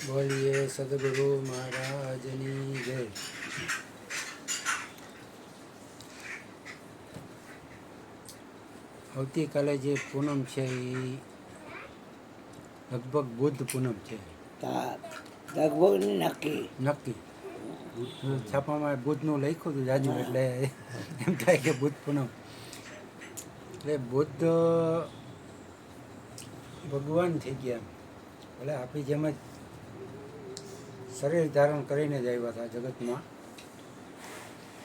બોલીએ સદગુરુ મહારાજની જય. આવતીકાલે જે પૂનમ છે એ લગભગ બુદ્ધ પૂનમ છે. લગભગ નક્કી છાપામાં બુદ્ધનું લખ્યું હતું જાજુ, એટલે એમ થાય કે બુદ્ધ પૂનમ એટલે બુદ્ધ ભગવાન થઈ ગયા. એટલે આપણી જેમ જ શરીર ધારણ કરીને જ આવ્યા હતા જગતમાં,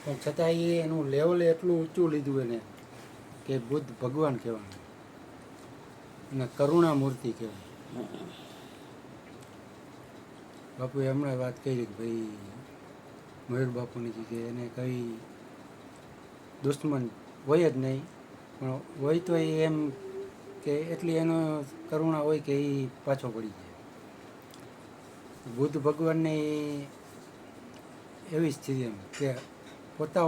પણ છતાં એનું લેવલ એટલું ઊંચું લીધું એને કે બુદ્ધ ભગવાન કહેવાનું અને કરુણા મૂર્તિ કહેવાય. બાપુએ હમણાં વાત કરી કે ભાઈ મયુર બાપુની કે એને કંઈ દુશ્મન હોય જ નહીં, પણ હોય તો એમ કે એટલી એનો કરુણા હોય કે એ પાછો પડી જાય. બુદ્ધ ભગવાનને એવી સ્થિતિ એમ કે પોતા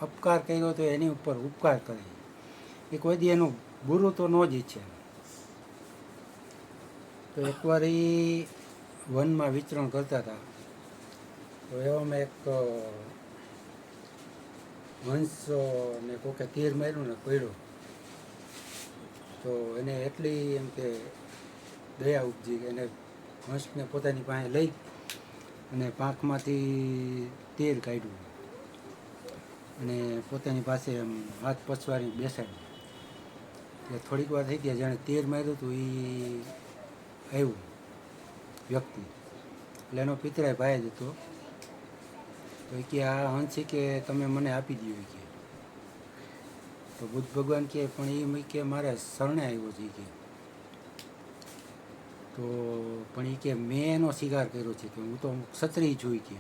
અપકાર કર્યો તો એની ઉપર ઉપકાર કરે, એ કોઈ દી એનું બુરું તો ન જ ઈચ્છે. તો એકવાર એ વનમાં વિચરણ કરતા હતા, તો એવામાં એક હંસને કોકે તીર માર્યું ને પડ્યો, તો એને એટલી એમ કે દયા ઉપજી કે એને હંસને પોતાની પાસે લઈ અને પાંખમાંથી તીર કાઢ્યું અને પોતાની પાસે એમ હાથ પછવાડી બેસાડી. એટલે થોડીક વાર થઈ ગયા, જાણે તીર માર્યું હતું એ આવ્યું વ્યક્તિ, એટલે એનો પિતરાય ભાઈ જ હતો. તો એ કે આ હંસી કે તમે મને આપી દો કે. તો બુદ્ધ ભગવાન કહે પણ એ કે મારે શરણે આવ્યો છે કે, તો પણ એ કે મેં એનો શિકાર કર્યો છે કે હું તો ક્ષત્રિય છું કે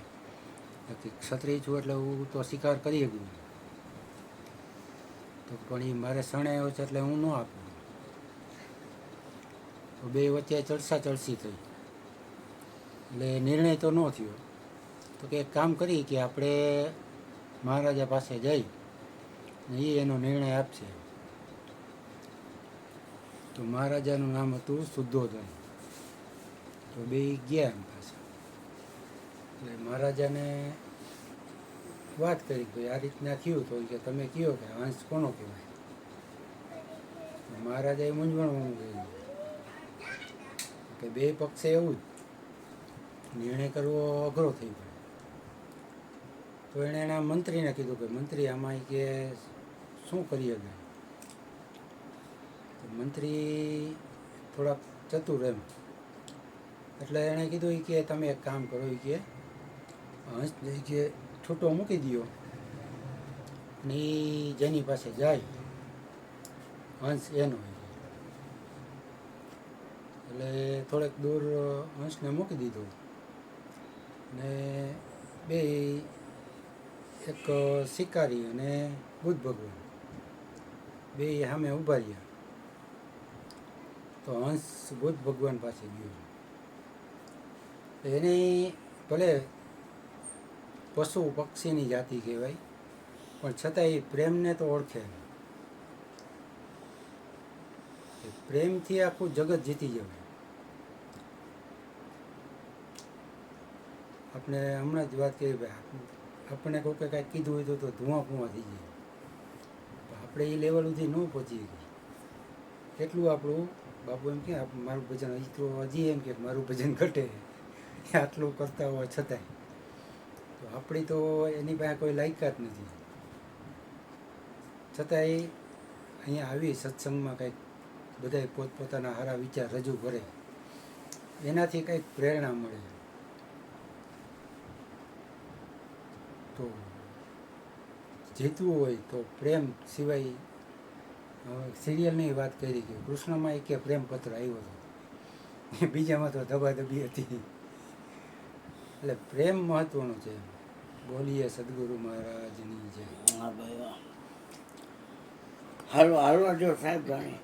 ક્ષત્રિય છું એટલે હું તો શિકાર કરી શકું. તો પણ એ મારે શરણે આવ્યો છે એટલે હું ન આપું. તો બે વચ્ચે ચડસી થઈ, એટલે નિર્ણય તો ન થયો. તો કે એક કામ કરી કે આપણે મહારાજા પાસે જઈ ને એ એનો નિર્ણય આપશે. તો મહારાજાનું નામ હતું શુદ્ધોધન. તો બે ગયા એમ પાછા. એટલે મહારાજાને વાત કરી કે આ રીતના થયું, તો કે તમે કહો કે હંસ કોનો કહેવાય. મહારાજાએ મૂંઝવણમાં ગયું કે બે પક્ષે એવું જ નિર્ણય કરવો અઘરો થઈ ગયો. તો એણે એના મંત્રીને કીધું કે મંત્રી આમાં કે શું કરીએ કે. તો મંત્રી થોડાક ચતુર એમ, એટલે એણે કીધું કે તમે એક કામ કરો કે હંસ કે છૂટો મૂકી દો ને એ જેની પાસે જાય હંસ એનો. એટલે થોડેક દૂર હંસને મૂકી દીધો ને બે એક શિકારી અને બુદ્ધ ભગવાન બે સામે ઊભા રહ્યા. તો હંસ બુદ્ધ ભગવાન પાસે ગયો. એની ભલે પશુ પક્ષીની જાતિ કહેવાય, પણ છતાં એ પ્રેમને તો ઓળખે. પ્રેમથી આખું જગત જીતી જવાય. આપણે હમણાં જ વાત કરી ભાઈ, આપણને કોઈ કાંઈક કીધું હોય તો ધુઆ થઈ જાય. આપણે એ લેવલ સુધી ન પહોંચી ગઈ. એટલું આપણું બાપુ એમ કે મારું ભજન હજી એમ કે મારું ભજન ઘટે, આટલું કરતા હોવા છતાંય. તો આપણી તો એની પાસે કોઈ લાયકાત નથી, છતાંય અહીંયા આવી સત્સંગમાં કંઈક બધાય પોતપોતાના સારા વિચાર રજૂ કરે, એનાથી કંઈક પ્રેરણા મળે. તો જીતવું હોય તો પ્રેમ સિવાય, સિરિયલની વાત કરી કે કૃષ્ણમાં એક પ્રેમ પત્ર આવ્યો હતો, બીજામાં તો ધબાધબી હતી. એટલે પ્રેમ મહત્વનો છે. બોલીએ સદગુરુ મહારાજની જય. હા ભાઈ, હાલો હાલો જો સાહેબ જાણે.